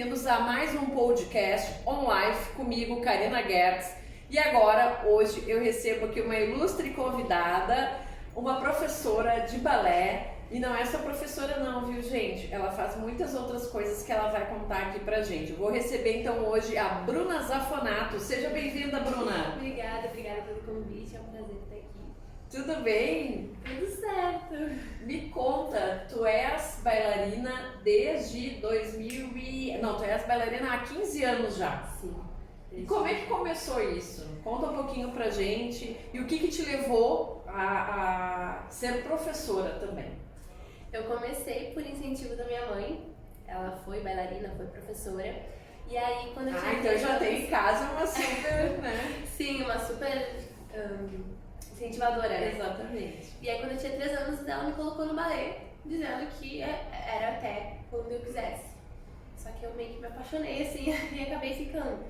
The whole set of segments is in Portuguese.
bem-vindos a mais um podcast online comigo, Karina Gertz. E agora, hoje, eu recebo aqui uma ilustre convidada, uma professora de balé. E não é só professora não, viu, gente? Ela faz muitas outras coisas que ela vai contar aqui pra gente. Eu vou receber, então, hoje a Bruna Zafonato. Seja bem-vinda, Bruna. Obrigada pelo convite. É um prazer estar aqui. Tudo bem? Tudo certo. Me conta, tu és bailarina desde 2000 e... Não, tu és bailarina há 15 anos já. Sim. E como é que começou isso? Conta um pouquinho pra gente. E o que te levou a ser professora também? Eu comecei por incentivo da minha mãe. Ela foi bailarina, foi professora. E aí, quando eu tinha... então já tem em casa uma super, né? Sim, uma super incentivadora, né? Exatamente. E aí, quando eu tinha 3 anos, ela me colocou no balé, dizendo que era até quando eu quisesse. Só que eu meio que me apaixonei, assim, e acabei ficando.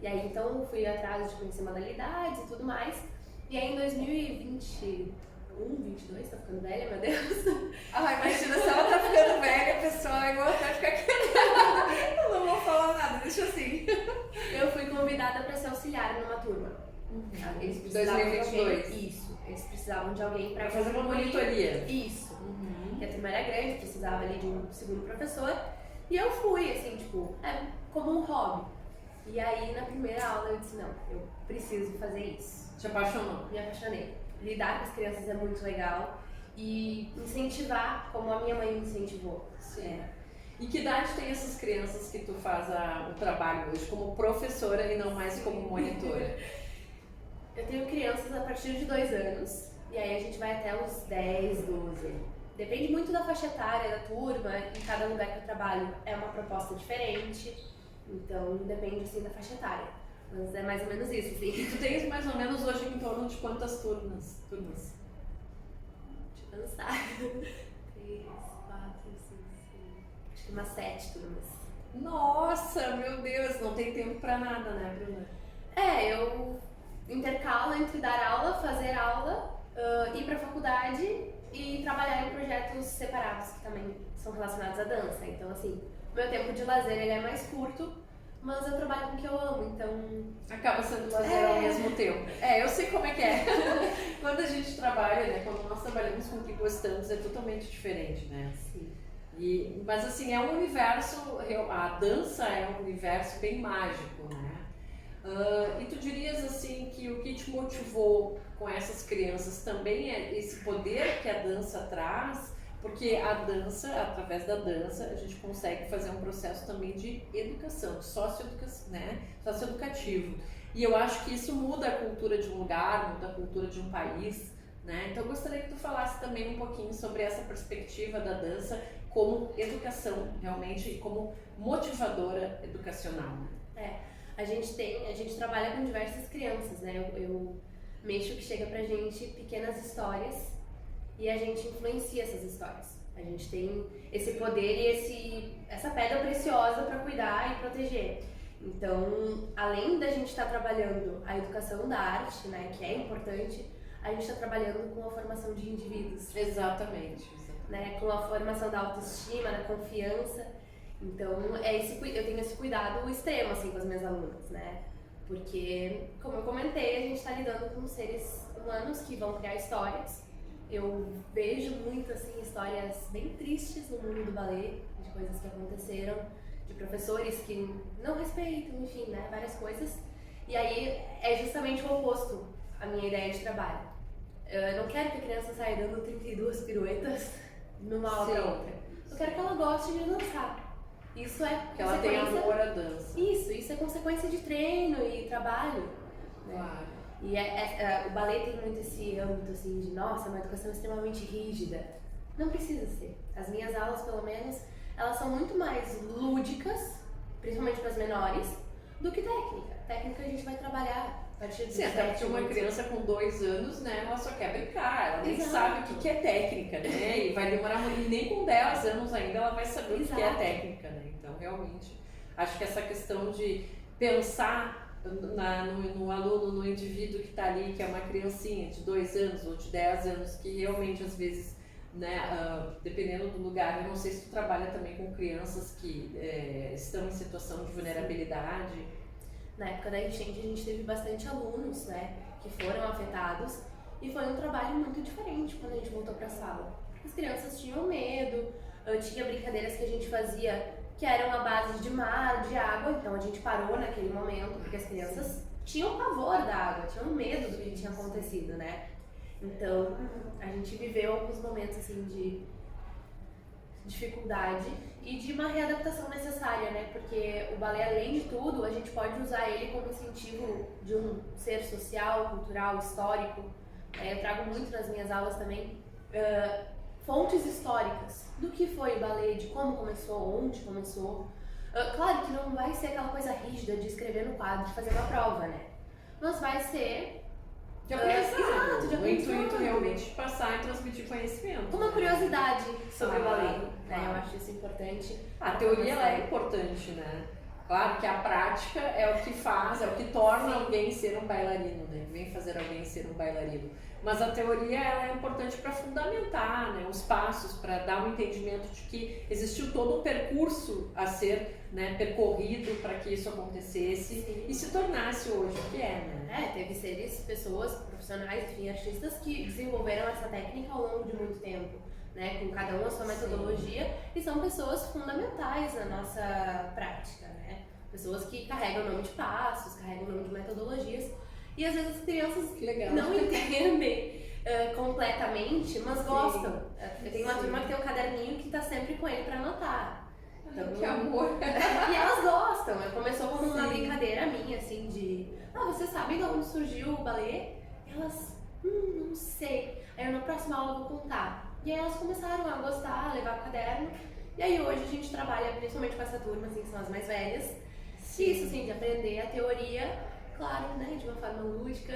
E aí, então, fui atrás de conhecer modalidades e tudo mais. E aí, em 2021, 22, tá ficando velha, meu Deus. Imagina, se ela tá ficando velha, a pessoa vai ficar quieta. Eu não vou falar nada, deixa assim. Eu fui convidada para ser auxiliar numa turma. Eles precisavam 2022. de alguém. Isso. Eles precisavam de alguém para fazer uma monitoria. Isso. E a turma era grande, precisava ali de um segundo professor. E eu fui, assim, tipo, como um hobby. E aí, na primeira aula, eu disse, não, eu preciso fazer isso. Te apaixonou? Me apaixonei. Lidar com as crianças é muito legal. E incentivar como a minha mãe me incentivou. Sim. E que idade tem essas crianças que tu faz o trabalho hoje como professora e não mais como monitora? Eu tenho crianças a partir de 2 anos. E aí a gente vai até os 10, 12. Depende muito da faixa etária da turma. Em cada lugar que eu trabalho é uma proposta diferente. Então depende assim da faixa etária. Mas é mais ou menos isso, assim. E tu tens mais ou menos hoje em torno de quantas turmas? Deixa eu pensar. 3, 4, 5, 6. Acho que umas 7 turmas. Nossa, meu Deus, não tem tempo pra nada, né, Bruna? Eu intercalo entre dar aula, fazer aula, ir pra faculdade e trabalhar em projetos separados que também são relacionados à dança. Então, assim, meu tempo de lazer ele é mais curto, mas eu trabalho com o que eu amo, então... Acaba sendo lazer ao mesmo tempo. Eu sei como é que é. Quando a gente trabalha, né, quando nós trabalhamos com o que gostamos, é totalmente diferente, né? Sim. Mas assim, é um universo, a dança é um universo bem mágico, né? E tu dirias assim que o que te motivou com essas crianças também é esse poder que a dança traz, porque a dança, através da dança, a gente consegue fazer um processo também de educação, de socioeducativo. E eu acho que isso muda a cultura de um lugar, muda a cultura de um país, né? Então eu gostaria que tu falasse também um pouquinho sobre essa perspectiva da dança como educação, realmente, como motivadora educacional, né? A gente trabalha com diversas crianças, né? Eu mexo que chega pra gente pequenas histórias e a gente influencia essas histórias. A gente tem esse poder e essa pedra preciosa para cuidar e proteger. Então, além da gente estar trabalhando a educação da arte, né, que é importante, a gente está trabalhando com a formação de indivíduos. Exatamente. Né, com a formação da autoestima, da confiança. Então, eu tenho esse cuidado extremo assim, com as minhas alunas, né? Porque, como eu comentei, a gente está lidando com seres humanos que vão criar histórias. Eu vejo muito assim, histórias bem tristes no mundo do balé, de coisas que aconteceram, de professores que não respeitam, enfim, né? Várias coisas. E aí é justamente o oposto a minha ideia de trabalho. Eu não quero que a criança saia dando 32 piruetas numa aula para outra. Eu quero que ela goste de dançar. Isso é que ela tenha amor à dança. Isso é consequência de treino e trabalho. Claro. E o balé tem muito esse âmbito assim de, nossa, uma educação extremamente rígida. Não precisa ser. As minhas aulas, pelo menos, elas são muito mais lúdicas, principalmente para as menores, do que técnica. Técnica a gente vai trabalhar a partir de... Sim, até porque uma criança com 2 anos, né, ela só quer brincar, ela nem sabe o que é técnica, né, e vai demorar muito, e nem com 10 anos ainda ela vai saber o que é técnica, né, então realmente, acho que essa questão de pensar no aluno, no indivíduo que está ali, que é uma criancinha de 2 anos ou de 10 anos, que realmente às vezes né, dependendo do lugar, eu não sei se tu trabalha também com crianças que estão em situação de vulnerabilidade. Na época da enchente a gente teve bastante alunos, né, que foram afetados e foi um trabalho muito diferente quando a gente voltou para a sala. As crianças tinham medo, tinha brincadeiras que a gente fazia que eram à base de mar, de água, então a gente parou naquele momento porque as crianças tinham pavor da água, tinham medo do que tinha acontecido, né? Então a gente viveu alguns momentos assim de dificuldade e de uma readaptação necessária, né? Porque o balé, além de tudo, a gente pode usar ele como incentivo de um ser social, cultural, histórico. Eu trago muito nas minhas aulas também fontes históricas do que foi o balé, de como começou, onde começou. Claro que não vai ser aquela coisa rígida de escrever no quadro, de fazer uma prova, né? Mas vai ser de aprendizado, de o intuito realmente de passar e transmitir conhecimento. Uma curiosidade sobre o balé, né? Claro. Eu acho isso importante. A teoria ela é importante, né? Claro que a prática é o que faz, é o que torna alguém ser um bailarino, né? Vem fazer alguém ser um bailarino. Mas a teoria ela é importante para fundamentar, né, os passos, para dar um entendimento de que existiu todo um percurso a ser, né, percorrido para que isso acontecesse. Sim. E se tornasse hoje o que é, né? Teve pessoas profissionais, enfim, artistas que desenvolveram essa técnica ao longo de muito tempo, né, com cada um a sua metodologia. Sim. E são pessoas fundamentais na nossa prática, né? Pessoas que carregam o nome de passos, carregam o nome de metodologias. E às vezes as crianças não entendem completamente, mas gostam. Eu tenho uma turma que tem um caderninho que está sempre com ele para anotar. Então, que amor! E elas gostam. Começou como uma brincadeira minha, assim, de... vocês sabem de onde surgiu o balé? Elas, não sei. Aí na próxima aula eu vou contar. E aí elas começaram a gostar, a levar o caderno. E aí hoje a gente trabalha principalmente com essa turma, assim, que são as mais velhas. Sim. Isso, assim, de aprender a teoria... Claro, né, de uma forma lúdica,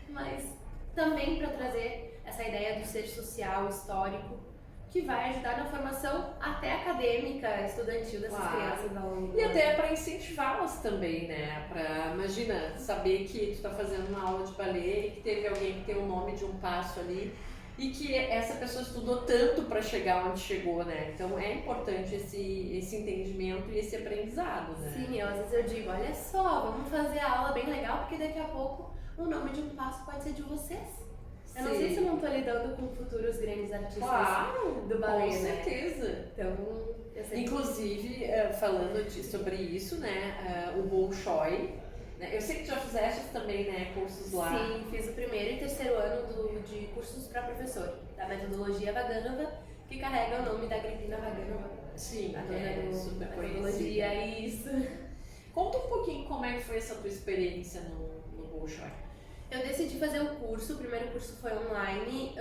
mas também para trazer essa ideia do ser social, histórico, que vai ajudar na formação até acadêmica, estudantil dessas crianças ao longo. E até para incentivá-las também, né? Imagina, saber que tu está fazendo uma aula de balé e que teve alguém que tem o nome de um passo ali e que essa pessoa estudou tanto para chegar onde chegou, né? Então é importante esse entendimento e esse aprendizado, né? Sim, às vezes eu digo, olha só, vamos fazer a aula bem legal, porque daqui a pouco o nome de um passo pode ser de vocês. Eu não sei se eu não tô lidando com futuros grandes artistas do balé, com certeza. Então, eu sei. Inclusive, falando sobre isso, né? O Bolshoi. Eu sei que já fizeste também, né, cursos lá. Sim, fiz o primeiro e terceiro ano de cursos para professor, da metodologia Vaganova, que carrega o nome da Agripina Vaganova. Sim, a dona super metodologia, isso. Conta um pouquinho como é que foi essa tua experiência no Bolshoi. Eu decidi fazer o curso, o primeiro curso foi online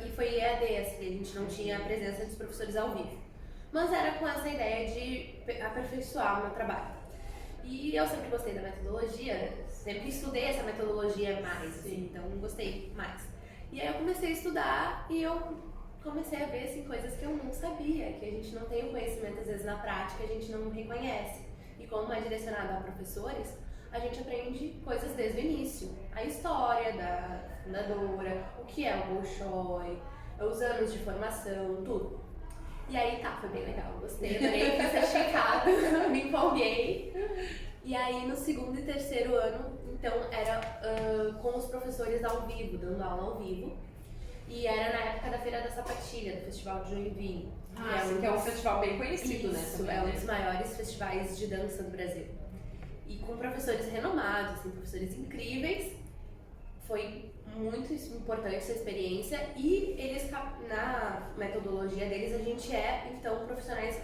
e foi EAD, assim, a gente não tinha a presença dos professores ao vivo. Mas era com essa ideia de aperfeiçoar o meu trabalho. E eu sempre gostei da metodologia, sempre estudei essa metodologia mais, assim, então gostei mais. E aí eu comecei a estudar e eu comecei a ver assim, coisas que eu não sabia, que a gente não tem o conhecimento às vezes na prática, a gente não reconhece. E como é direcionado a professores, a gente aprende coisas desde o início. A história da fundadora, o que é o Bolshoi, os anos de formação, tudo. E aí foi bem legal, gostei, adorei, fiz certificado, me empolguei. E aí no segundo e terceiro ano, então era com os professores ao vivo, dando aula ao vivo. E era na época da Feira da Sapatilha, do Festival de Joinville. Que é um festival bem conhecido, né? Isso, é um dos maiores festivais de dança do Brasil. E com professores renomados, assim, professores incríveis. Foi muito importante essa experiência e eles, na metodologia deles, a gente então, profissionais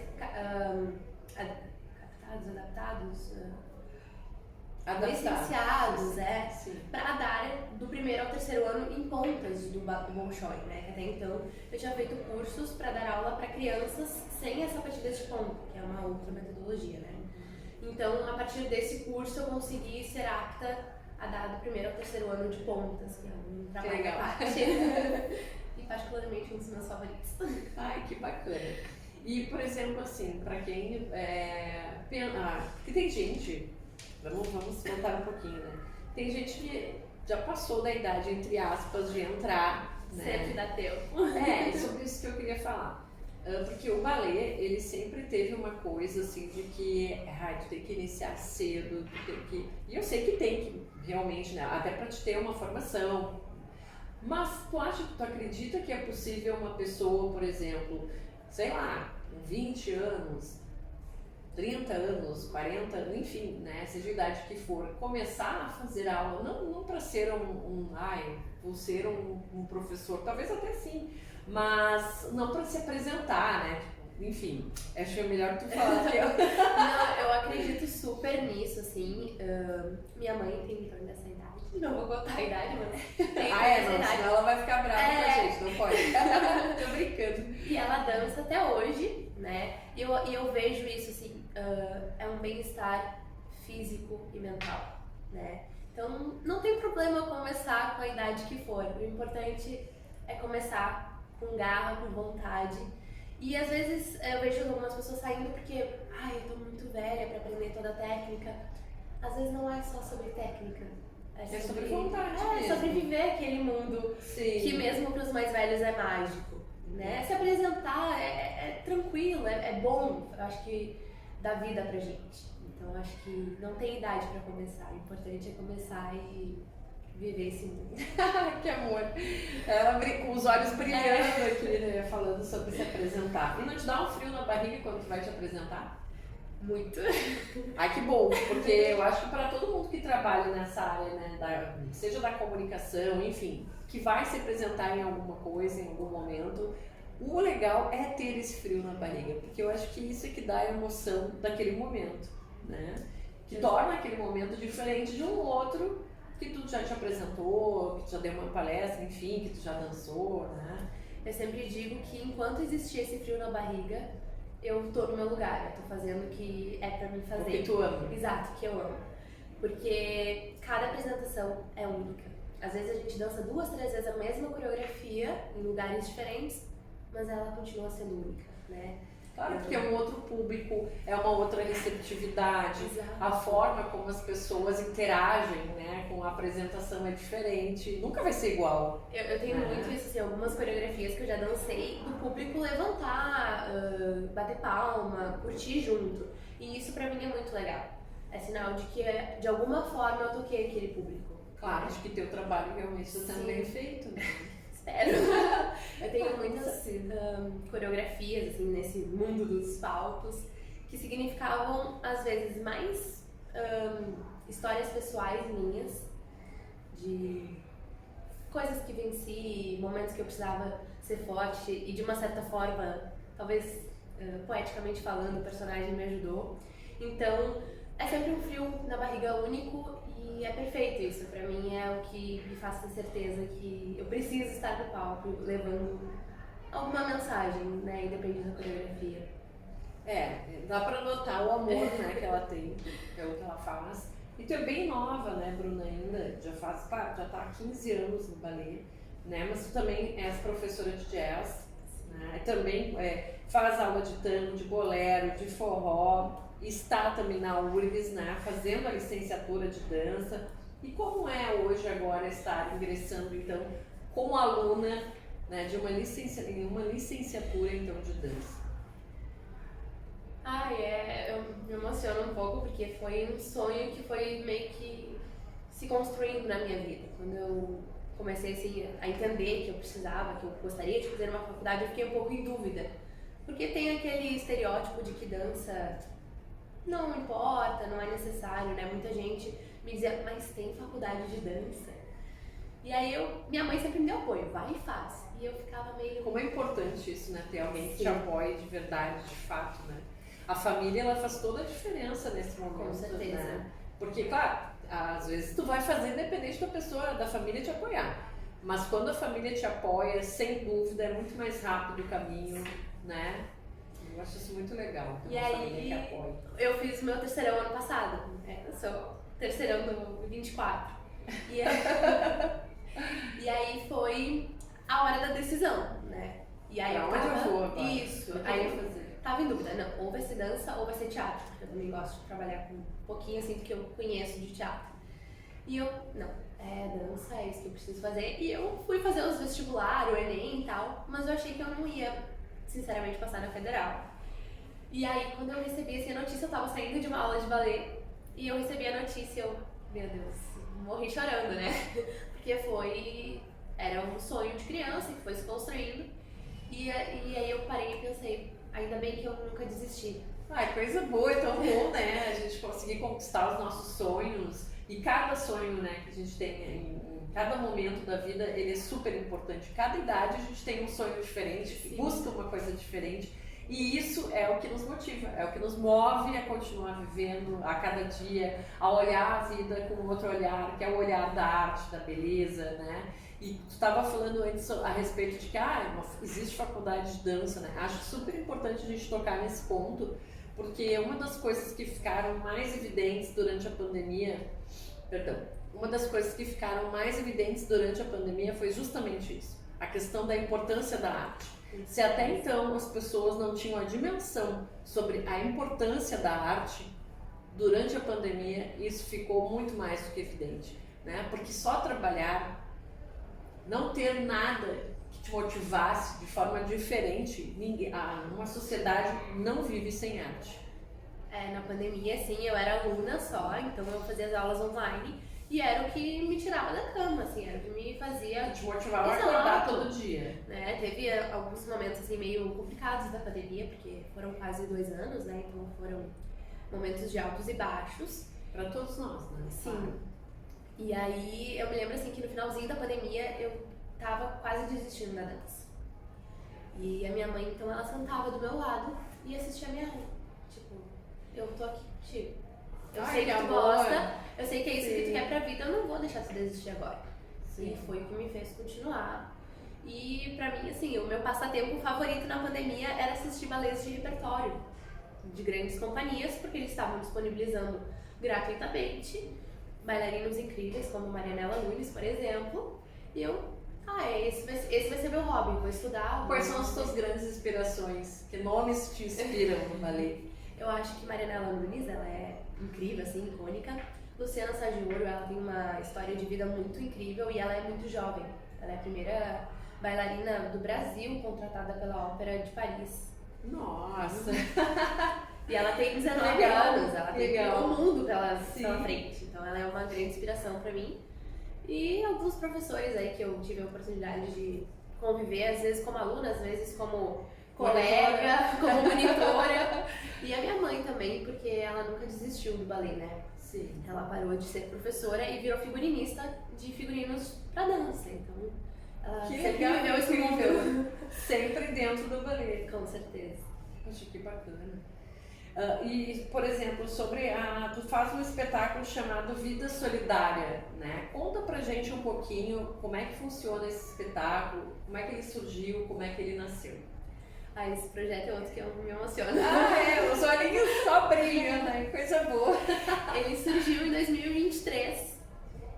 licenciados, para dar do primeiro ao terceiro ano em pontas do Bolshoi, né? Que até então eu tinha feito cursos para dar aula para crianças sem essa partida de ponta, que é uma outra metodologia, né? Então, a partir desse curso eu consegui ser apta a dar do primeiro ao terceiro ano de pontas, que é um trabalho à parte. E particularmente um dos meus favoritos. Ai, que bacana. E, por exemplo, assim, para quem que tem gente, vamos voltar um pouquinho, né? Tem gente que já passou da idade, entre aspas, de entrar né? Sempre dá tempo. É sobre isso que eu queria falar. Porque o balé, ele sempre teve uma coisa assim de que tu tem que iniciar cedo, tu tem que... E eu sei que tem que, realmente, né? Até para te ter uma formação. Mas tu acredita que é possível uma pessoa, por exemplo, sei lá, com 20 anos, 30 anos, 40 anos, enfim, né? Seja a idade que for, começar a fazer aula, não para ser vou ser um professor, talvez até sim, mas não para se apresentar, né? Enfim, acho que é melhor tu falar que eu. Não, eu acredito super nisso, assim. Minha mãe tem em torno dessa idade. Não vou contar a idade, mas tem essa idade. Senão ela vai ficar brava com a gente, não pode. Tô brincando. E ela dança até hoje, né? E eu vejo isso, assim, é um bem-estar físico e mental, né? Então, não tem problema começar com a idade que for. O importante é começar com garra, com vontade. E às vezes eu vejo algumas pessoas saindo porque, eu tô muito velha pra aprender toda a técnica. Às vezes não é só sobre técnica. É sobre vontade É mesmo. sobre viver aquele mundo que mesmo pros mais velhos é mágico, né? Se apresentar é tranquilo, é bom. Eu acho que dá vida pra gente. Então acho que não tem idade pra começar. O importante é começar e viver esse mundo. Que amor! Ela com os olhos brilhando aqui, né? Falando sobre se apresentar. E não te dá um frio na barriga quando tu vai te apresentar? Muito. Ai, que bom, porque eu acho que para todo mundo que trabalha nessa área, né, seja da comunicação, enfim, que vai se apresentar em alguma coisa, em algum momento, o legal é ter esse frio na barriga, porque eu acho que isso é que dá a emoção daquele momento, né? Que torna aquele momento diferente de um outro que tu já te apresentou, que tu já deu uma palestra, enfim, que tu já dançou, né? Eu sempre digo que enquanto existir esse frio na barriga, eu tô no meu lugar, eu tô fazendo o que é pra mim fazer. O que tu ama. Exato, que eu amo. Porque cada apresentação é única. Às vezes a gente dança 2, 3 vezes a mesma coreografia em lugares diferentes, mas ela continua sendo única, né? Claro, porque é um outro público, é uma outra receptividade, Exato. a forma como as pessoas interagem, né, com a apresentação é diferente, nunca vai ser igual. Eu tenho muito isso, assim, algumas coreografias que eu já dancei, do público levantar, bater palma, curtir junto. E isso pra mim é muito legal. É sinal de que, de alguma forma, eu toquei aquele público. Claro, acho que teu trabalho realmente está sendo bem feito, né? Espero. Eu tenho muitas coreografias, assim, nesse mundo dos palcos, que significavam, às vezes, mais histórias pessoais minhas, de coisas que venci, momentos que eu precisava ser forte e, de uma certa forma, talvez poeticamente falando, o personagem me ajudou. Então, é sempre um frio na barriga único e é perfeito isso. Pra mim é o que me faz ter certeza que eu preciso estar no palco levando alguma mensagem, né, independente da coreografia. Dá pra notar o amor, né, que ela tem pelo que ela faz. E tu é bem nova, né, Bruna, ainda, já tá há 15 anos no balé, né, mas tu também és professora de jazz, né, também faz aula de tango, de bolero, de forró, está também na URGS, né, fazendo a licenciatura de dança. E como é hoje agora estar ingressando então como aluna, né, de uma licenciatura então de dança? Eu me emociono um pouco porque foi um sonho que foi meio que se construindo na minha vida. Quando eu comecei assim, a entender que eu precisava, que eu gostaria de fazer uma faculdade, eu fiquei um pouco em dúvida. Porque tem aquele estereótipo de que dança não importa, não é necessário, né? Muita gente me dizia, mas tem faculdade de dança. E aí minha mãe sempre me deu apoio, vai e faz. E eu ficava meio... Como é importante isso, né? Ter alguém que te apoie de verdade, de fato, né? A família, ela faz toda a diferença nesse momento, com certeza. né? Porque, claro, às vezes tu vai fazer independente da família te apoiar. Mas quando a família te apoia, sem dúvida, é muito mais rápido o caminho, né? Eu acho isso muito legal. E aí, eu fiz o meu terceirão ano passado. Eu sou terceirão do 24. E aí foi a hora da decisão, né? E aí eu tava... Isso. Aí eu tava em dúvida, não, ou vai ser dança ou vai ser teatro. Eu também gosto de trabalhar com um pouquinho assim do que eu conheço de teatro. E eu, não, dança, é isso que eu preciso fazer. E eu fui fazer os vestibular, o Enem e tal, mas eu achei que eu não ia, sinceramente, passar na federal. E aí, quando eu recebi assim, a notícia, eu tava saindo de uma aula de balé, e eu recebi a notícia, eu, meu Deus, morri chorando, né? Porque era um sonho de criança que foi se construindo. E aí eu parei e pensei, ainda bem que eu nunca desisti. Ai, coisa boa, é tão bom, né? A gente conseguir conquistar os nossos sonhos. E cada sonho, né, que a gente tem em cada momento da vida, ele é super importante. Cada idade a gente tem um sonho diferente, Sim. busca uma coisa diferente. E isso é o que nos motiva, é o que nos move a continuar vivendo a cada dia, a olhar a vida com outro olhar, que é o olhar da arte, da beleza, né? E tu estava falando antes a respeito de que existe faculdade de dança, né? Acho super importante a gente tocar nesse ponto, porque uma das coisas que ficaram mais evidentes durante a pandemia, foi justamente isso, a questão da importância da arte. Se até então as pessoas não tinham a dimensão sobre a importância da arte, durante a pandemia isso ficou muito mais do que evidente, né? Porque só trabalhar, não ter nada que te motivasse de forma diferente, uma sociedade não vive sem arte. Na pandemia, assim, eu era aluna só, então eu fazia as aulas online e era o que me tirava da cama, assim, era o que me fazia... Te motivava a acordar todo dia. Né? Teve alguns momentos, assim, meio complicados da pandemia, porque foram quase 2 anos, né, então foram momentos de altos e baixos. Para todos nós, né? Sim. E aí, eu me lembro, assim, que no finalzinho da pandemia, eu tava quase desistindo da dança. E a minha mãe, então, ela sentava do meu lado e assistia a minha aula. Tipo, eu tô aqui contigo. Eu sei que tu gosta, eu sei que é isso que tu quer pra vida, eu não vou deixar tu desistir agora. Sim. E foi o que me fez continuar. E pra mim, assim, o meu passatempo favorito na pandemia era assistir balés de repertório de grandes companhias, porque eles estavam disponibilizando gratuitamente bailarinos incríveis, como Marianela Nunes, por exemplo. E eu, esse vai ser meu hobby, vou estudar. Quais são as tuas grandes inspirações? Que nomes te inspiram no balé? Eu acho que Marianela Nunes, ela é incrível, assim, icônica. Luciana Saggioro, ela tem uma história de vida muito incrível e ela é muito jovem. Ela é a primeira bailarina do Brasil contratada pela Ópera de Paris. Nossa! E ela tem 19 anos, ela tem o mundo pela frente. Então ela é uma grande inspiração pra mim. E alguns professores aí que eu tive a oportunidade de conviver, às vezes como aluna, às vezes como colega, como monitora. E a minha mãe também, porque ela nunca desistiu do balé, né? Sim. Ela parou de ser professora e virou figurinista de figurinos pra dança. Então, ela sempre viveu esse mundo. Sempre dentro do balé. Com certeza. Acho que bacana. E, por exemplo, tu faz um espetáculo chamado Vida Solidária, né? Conta pra gente um pouquinho como é que funciona esse espetáculo, como é que ele surgiu, como é que ele nasceu. Esse projeto é outro que eu me emociono. Os olhinhos só brilham, né? Coisa boa. Ele surgiu em 2023.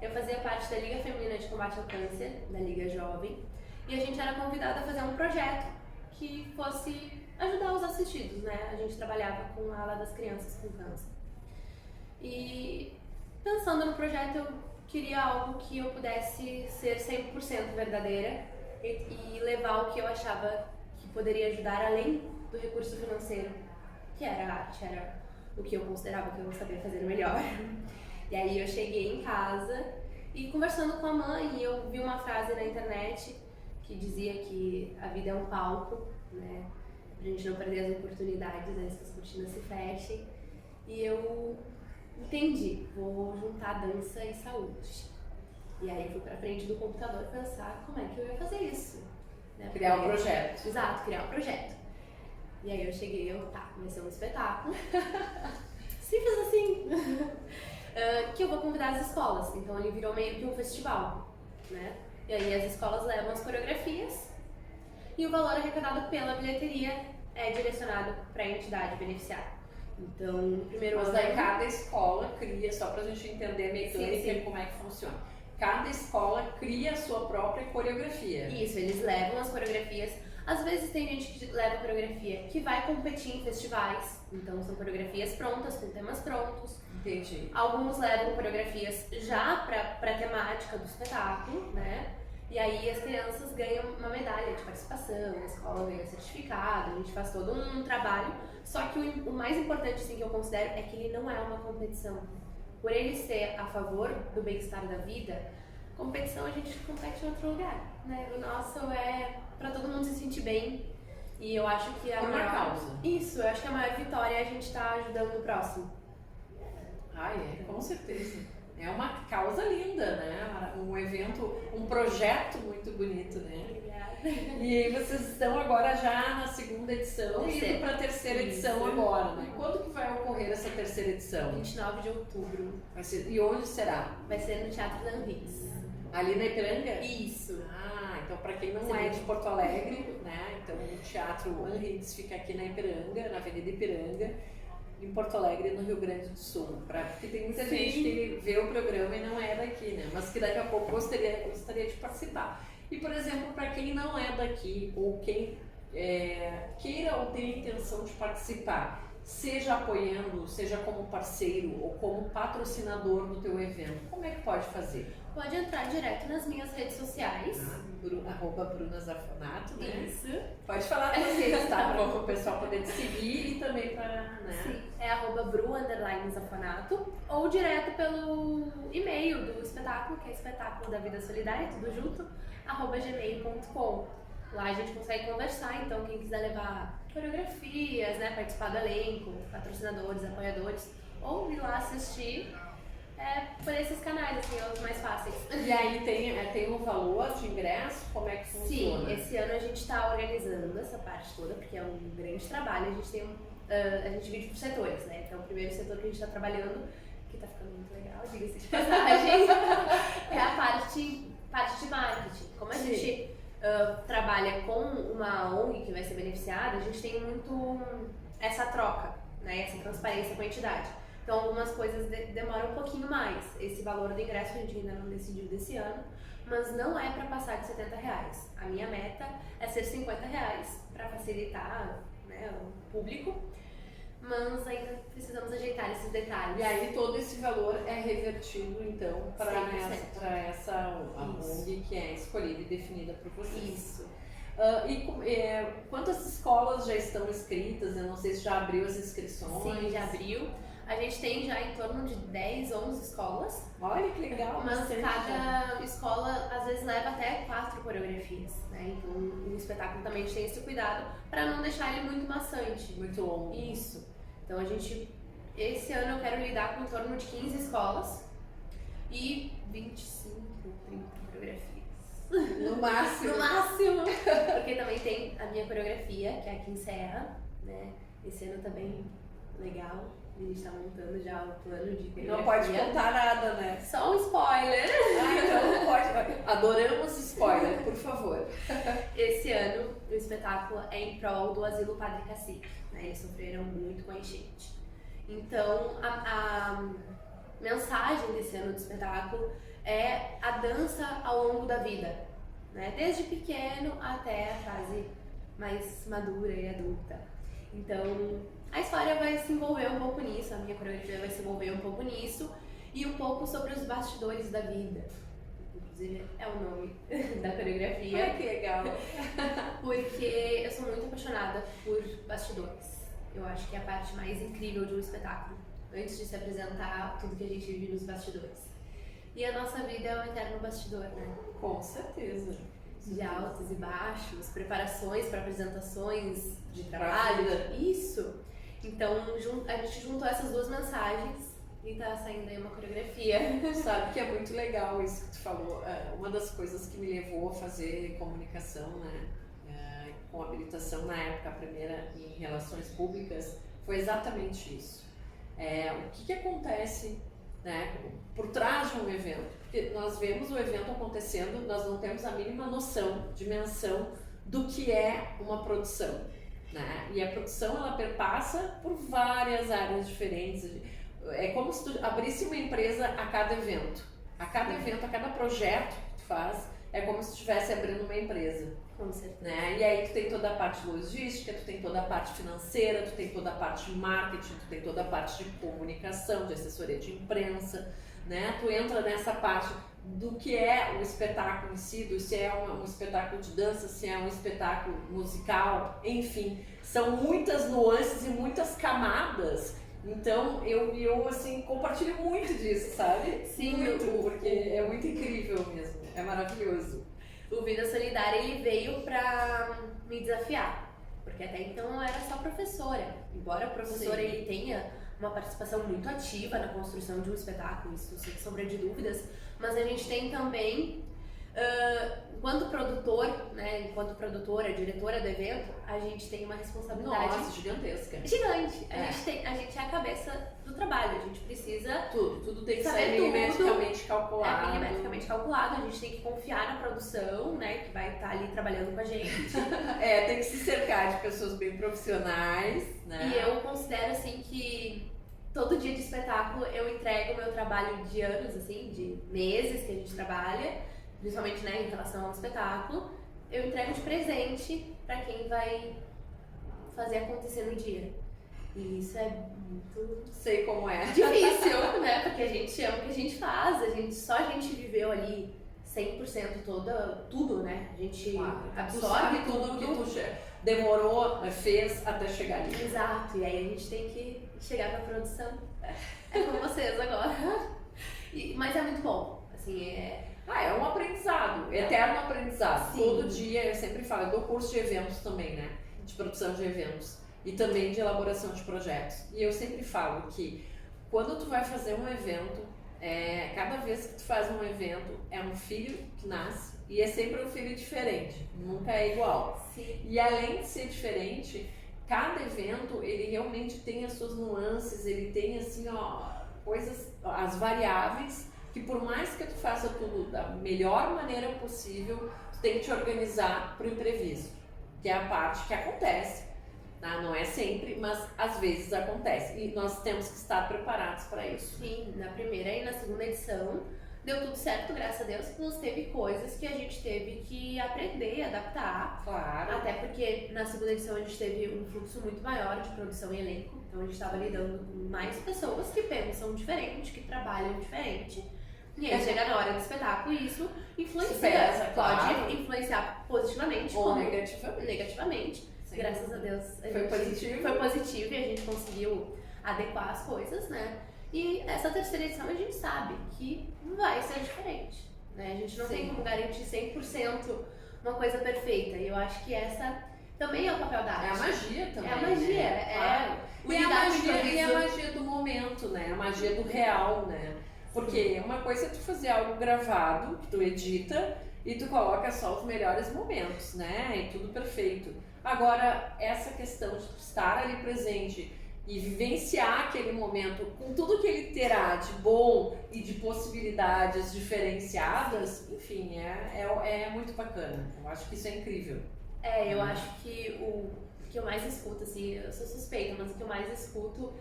Eu fazia parte da Liga Feminina de Combate ao Câncer, da Liga Jovem, e a gente era convidada a fazer um projeto que fosse ajudar os assistidos, né? A gente trabalhava com a ala das crianças com câncer. E pensando no projeto, eu queria algo que eu pudesse ser 100% verdadeira e levar o que eu achava que poderia ajudar além do recurso financeiro, que era a arte, era o que eu considerava que eu sabia fazer melhor. E aí eu cheguei em casa e conversando com a mãe, eu vi uma frase na internet que dizia que a vida é um palco, né? Pra gente não perder as oportunidades, né? Se as cortinas se fechem. E eu entendi, vou juntar dança e saúde. E aí fui pra frente do computador pensar como é que eu ia fazer isso. Né? Criar um projeto. Exato, criar um projeto. E aí eu cheguei, vai ser um espetáculo. Simples assim. Que eu vou convidar as escolas. Então ele virou meio que um festival, né? E aí as escolas levam as coreografias e o valor arrecadado pela bilheteria é direcionado para a entidade beneficiária. Então, no primeiro ano... Mas daí cada escola cria, só pra gente entender a mecânica e como é que funciona. Cada escola cria a sua própria coreografia. Isso, eles levam as coreografias. Às vezes tem gente que leva coreografia que vai competir em festivais. Então são coreografias prontas, com temas prontos. Entendi. Alguns levam coreografias já para a temática do espetáculo, né? E aí as crianças ganham uma medalha de participação, a escola ganha certificado, a gente faz todo um trabalho. Só que o mais importante assim, que eu considero é que ele não é uma competição. Por ele ser a favor do bem-estar da vida, competição a gente compete em outro lugar, né? O nosso é para todo mundo se sentir bem. E eu acho que a Por uma maior causa. Isso, eu acho que a maior vitória é a gente estar ajudando o próximo. Ah, é, com certeza. É uma causa linda, né? Um evento, um projeto muito bonito, né? Obrigada. E vocês estão agora já na segunda edição e Terceira. indo para a terceira edição Isso. agora, né? Quando que vai ocorrer essa terceira edição? 29 de outubro. Vai ser, e onde será? Vai ser no Teatro da Anvix. Ali na Ipiranga? Isso. Ah, então para quem não Sim. é de Porto Alegre, né? Então o Teatro Anvix fica aqui na Ipiranga, na Avenida Ipiranga, em Porto Alegre, no Rio Grande do Sul. Porque tem muita Sim. gente que vê o programa e não é daqui, né? Mas que daqui a pouco gostaria de participar. E, por exemplo, para quem não é daqui ou quem queira ou tenha intenção de participar, seja apoiando, seja como parceiro ou como patrocinador do teu evento, como é que pode fazer? Pode entrar direto nas minhas redes sociais. Arroba Bruna Zaffonato, né? Isso. Pode falar das redes, tá? Para o pessoal poder te seguir e também para, né? Sim, é @bru_zaffonato ou direto pelo e-mail do espetáculo, que é espetáculo da vida solidária, tudo junto, @gmail.com. Lá a gente consegue conversar, então quem quiser levar coreografias, né, participar do elenco, patrocinadores, apoiadores, ou vir lá assistir, por esses canais, assim, os mais fáceis. E aí tem um valor de ingresso? Como é que funciona? Sim, esse ano a gente está organizando essa parte toda, porque é um grande trabalho. A gente tem a gente divide por setores, né? Então o primeiro setor que a gente está trabalhando, que está ficando muito legal, diga-se de passagem, é a parte de marketing. Como a Sim. gente trabalha com uma ONG que vai ser beneficiada, a gente tem muito essa troca, né? Essa transparência com a entidade. Então algumas coisas demoram um pouquinho mais. Esse valor do ingresso a gente ainda não decidiu desse ano, mas não é para passar de R$70. A minha meta é ser R$50 para facilitar, né, o público, mas ainda precisamos ajeitar esses detalhes. E aí todo esse valor é revertido então para 100%. essa ONG que é escolhida e definida por vocês. Isso. Quantas escolas já estão inscritas? Eu não sei se já abriu as inscrições. Sim, já abriu. A gente tem já em torno de 10, 11 escolas. Olha que legal. Mas bastante. cada escola às vezes leva até 4 coreografias, né? Então o espetáculo também tem esse cuidado para não deixar ele muito maçante. Muito longo. Isso. Então esse ano eu quero lidar com em torno de 15 escolas e 25, 30 coreografias. No máximo. No máximo! Porque também tem a minha coreografia, que é aqui em Serra, né? Esse ano também legal. A gente tá montando já o plano de coreografia. Não pode contar nada, né? Só um spoiler! Então não pode. Adoramos spoiler, por favor. Esse ano o espetáculo é em prol do Asilo Padre Cacique, né? Eles sofreram muito com a enchente. Então a mensagem desse ano do espetáculo é a dança ao longo da vida, né? Desde pequeno até a fase mais madura e adulta. Então a história vai se envolver um pouco nisso, a minha coreografia vai se envolver um pouco nisso e um pouco sobre os bastidores da vida. Inclusive é o nome da coreografia. Ai, que legal. Porque eu sou muito apaixonada por bastidores. Eu acho que é a parte mais incrível de um espetáculo, antes de se apresentar tudo que a gente vive nos bastidores. E a nossa vida é um eterno bastidor, né? Com certeza. De altos e baixos, preparações para apresentações de trabalho. vida. Isso! Então a gente juntou essas duas mensagens e tá saindo aí uma coreografia. Sabe que é muito legal isso que tu falou. Uma das coisas que me levou a fazer comunicação, né, com habilitação na época, a primeira em relações públicas, foi exatamente isso. O que acontece, né, por trás de um evento? Porque nós vemos o evento acontecendo, nós não temos a mínima noção, dimensão do que é uma produção, né? E a produção ela perpassa por várias áreas diferentes. É como se tu abrisse uma empresa a cada evento. A cada evento, a cada projeto que tu faz, é como se estivesse abrindo uma empresa. Com certeza. Né? E aí tu tem toda a parte logística, tu tem toda a parte financeira, tu tem toda a parte de marketing, tu tem toda a parte de comunicação, de assessoria de imprensa, né? Tu entra nessa parte do que é o espetáculo em si, se é um espetáculo de dança, se é um espetáculo musical, enfim, são muitas nuances e muitas camadas. Então eu assim compartilho muito disso, sabe? Sim, muito, porque é muito incrível mesmo, é maravilhoso. O Vida Solidária ele veio pra me desafiar, porque até então eu era só professora. Embora o professor Sim. ele tenha uma participação muito ativa na construção de um espetáculo, isso sem sombra de dúvidas, mas a gente tem também, enquanto produtor, né, enquanto produtora, diretora do evento, a gente tem uma responsabilidade Nossa, gigantesca. gigante. É. A gente é a cabeça do trabalho, a gente precisa Tudo tem que saber ser tudo. milimetricamente calculado. milimetricamente calculado, a gente tem que confiar na produção, né, que vai estar ali trabalhando com a gente. Tem que se cercar de pessoas bem profissionais, né? E eu considero assim que todo dia de espetáculo eu entrego o meu trabalho de anos, assim, de meses que a gente trabalha, principalmente, né, em relação ao espetáculo, eu entrego de presente para quem vai fazer acontecer no dia. E isso é muito Sei como é. difícil, né? Porque a gente ama o que a gente faz, só a gente viveu ali 100% tudo, né? A gente Tu absorve sabe tudo que tu demorou, fez até chegar ali. Exato, e aí a gente tem que chegar pra produção. É com vocês agora. Mas é muito bom, assim, É um aprendizado, eterno aprendizado. Sim. Todo dia, eu sempre falo, eu dou curso de eventos também, né? De produção de eventos e também de elaboração de projetos. E eu sempre falo que quando tu vai fazer um evento, cada vez que tu faz um evento, é um filho que nasce e é sempre um filho diferente, nunca é igual. Sim. E além de ser diferente, cada evento, ele realmente tem as suas nuances, ele tem assim, coisas, as variáveis, que por mais que tu faça tudo da melhor maneira possível, tu tem que te organizar para o imprevisto, que é a parte que acontece, tá? Não é sempre, mas às vezes acontece, e nós temos que estar preparados para isso. Sim, na primeira e na segunda edição deu tudo certo, graças a Deus, mas teve coisas que a gente teve que aprender, adaptar. Claro. Até porque na segunda edição a gente teve um fluxo muito maior de produção e elenco, então a gente estava lidando com mais pessoas que pensam diferente, que trabalham diferente. E aí chega na hora do espetáculo e isso influencia, Pesa, pode claro. influenciar positivamente Ou como negativamente. Sim. Graças a Deus Foi positivo. foi positivo e a gente conseguiu adequar as coisas, né? E essa terceira edição a gente sabe que vai ser diferente, né? A gente não tem como garantir 100% uma coisa perfeita. E eu acho que essa também é o papel da arte. É a magia também. É a magia, né? Claro. o E a lidar com magia, improviso. e a magia do momento, né? A magia do real, né? Porque uma coisa é tu fazer algo gravado, que tu edita e tu coloca só os melhores momentos, né? E tudo perfeito. Agora, essa questão de tu estar ali presente e vivenciar aquele momento com tudo que ele terá de bom e de possibilidades diferenciadas, enfim, é muito bacana. Eu acho que isso é incrível. Eu acho que o que eu mais escuto, assim, eu sou suspeita, mas o que eu mais escuto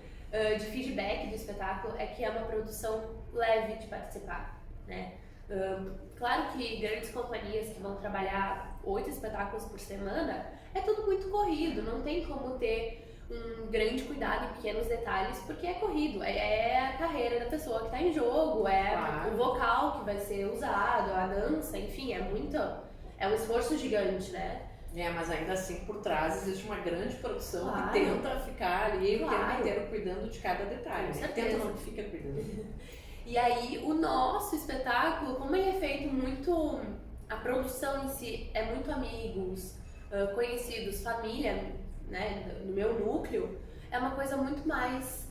de feedback do espetáculo é que é uma produção leve de participar, né? Claro que grandes companhias que vão trabalhar 8 espetáculos por semana, é tudo muito corrido, não tem como ter um grande cuidado em pequenos detalhes, porque é corrido, é a carreira da pessoa que está em jogo, Claro. o vocal que vai ser usado, a dança, enfim, é um esforço gigante, né? Mas ainda assim, por trás existe uma grande produção Claro. que tenta ficar ali o tempo Claro. inteiro cuidando de cada detalhe. Com Né? certeza. Tenta não que fica cuidando. E aí, o nosso espetáculo, como ele é feito muito... A produção em si é muito amigos, conhecidos, família, né? No meu núcleo, é uma coisa muito mais...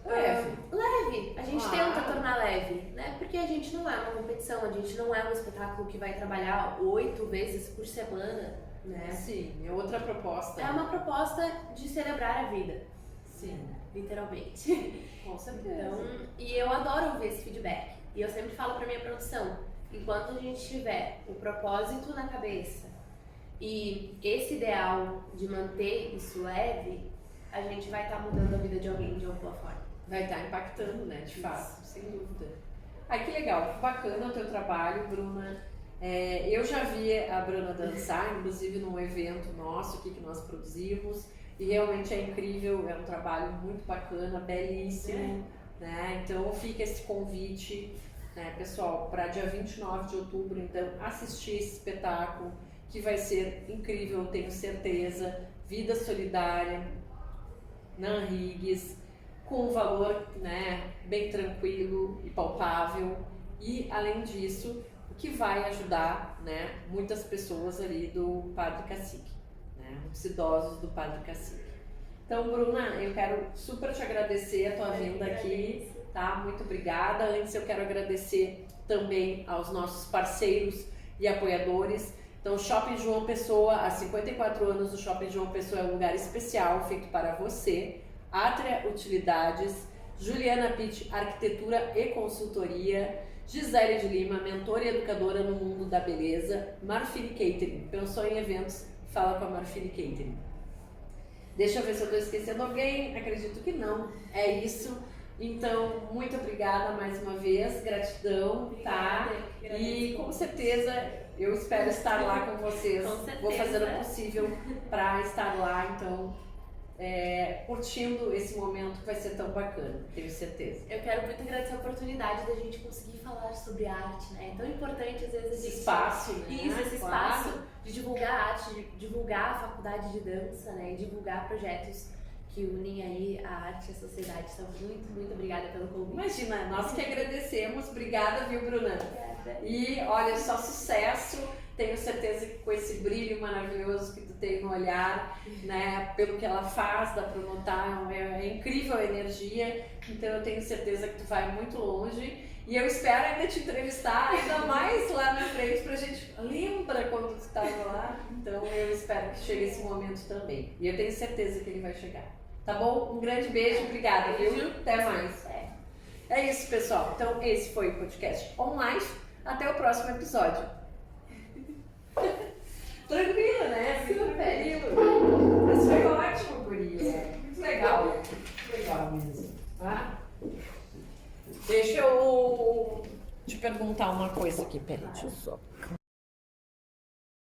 Leve. Leve. A gente Claro. tenta tornar leve, né? Porque a gente não é uma competição, a gente não é um espetáculo que vai trabalhar 8 vezes por semana, né? Sim, é outra proposta. É uma proposta de celebrar a vida, Sim, literalmente. com certeza. Então, e eu adoro ouvir esse feedback. E eu sempre falo pra minha produção, enquanto a gente tiver o propósito na cabeça e esse ideal de manter isso leve, a gente vai estar mudando a vida de alguém de alguma forma. Vai estar impactando, né? De fato, sem dúvida. Ai, que legal, que bacana o teu trabalho, Bruna. Eu já vi a Bruna dançar, inclusive num evento nosso aqui que nós produzimos, e realmente é incrível, é um trabalho muito bacana, belíssimo, né? Então fica esse convite, né, pessoal, para dia 29 de outubro, então assistir esse espetáculo, que vai ser incrível, tenho certeza. Vida Solidária, na Higgs, com um valor, né, bem tranquilo e palpável, e além disso, o que vai ajudar, né, muitas pessoas ali do Padre Cacique, né, os idosos do Padre Cacique. Então, Bruna, eu quero super te agradecer a tua vinda aqui, tá? Muito obrigada. Antes eu quero agradecer também aos nossos parceiros e apoiadores. Então, o Shopping João Pessoa, há 54 anos, o Shopping João Pessoa é um lugar especial feito para você. Atria Utilidades, Juliana Pitt, Arquitetura e Consultoria, Gisele de Lima, mentora e educadora no mundo da beleza, Marfili Catering. Pensou em eventos? Fala com a Marfili Catering. Deixa eu ver se eu estou esquecendo alguém, acredito que não. É isso. Então, muito obrigada mais uma vez, gratidão, tá? E com certeza eu espero estar lá com vocês. Vou fazer o possível para estar lá, então, curtindo esse momento que vai ser tão bacana, tenho certeza. Eu quero muito agradecer a oportunidade da gente conseguir falar sobre arte, né? É tão importante às vezes a gente... Esse espaço, né? Isso, esse espaço de divulgar a arte, de divulgar a faculdade de dança, né? E divulgar projetos que unem aí a arte e a sociedade. Então, muito obrigada pelo convite. Imagina, nós que agradecemos. Obrigada, viu, Bruna? Obrigada. E olha, só sucesso. Tenho certeza que com esse brilho maravilhoso que tu tem no olhar, né, pelo que ela faz, dá pra notar, é incrível a energia. Então eu tenho certeza que tu vai muito longe. E eu espero ainda te entrevistar ainda mais lá na frente pra gente... Lembra quando tu estava lá? Então eu espero que chegue esse momento também. E eu tenho certeza que ele vai chegar. Tá bom? Um grande beijo, obrigada, viu? Até mais. É isso, pessoal. Então esse foi o podcast online. Até o próximo episódio. Tranquilo, né? Tranquilo. Mas foi ótimo, guria. Muito legal. Muito legal mesmo. Tá? Deixa eu te perguntar uma coisa aqui, peraí, deixa eu só.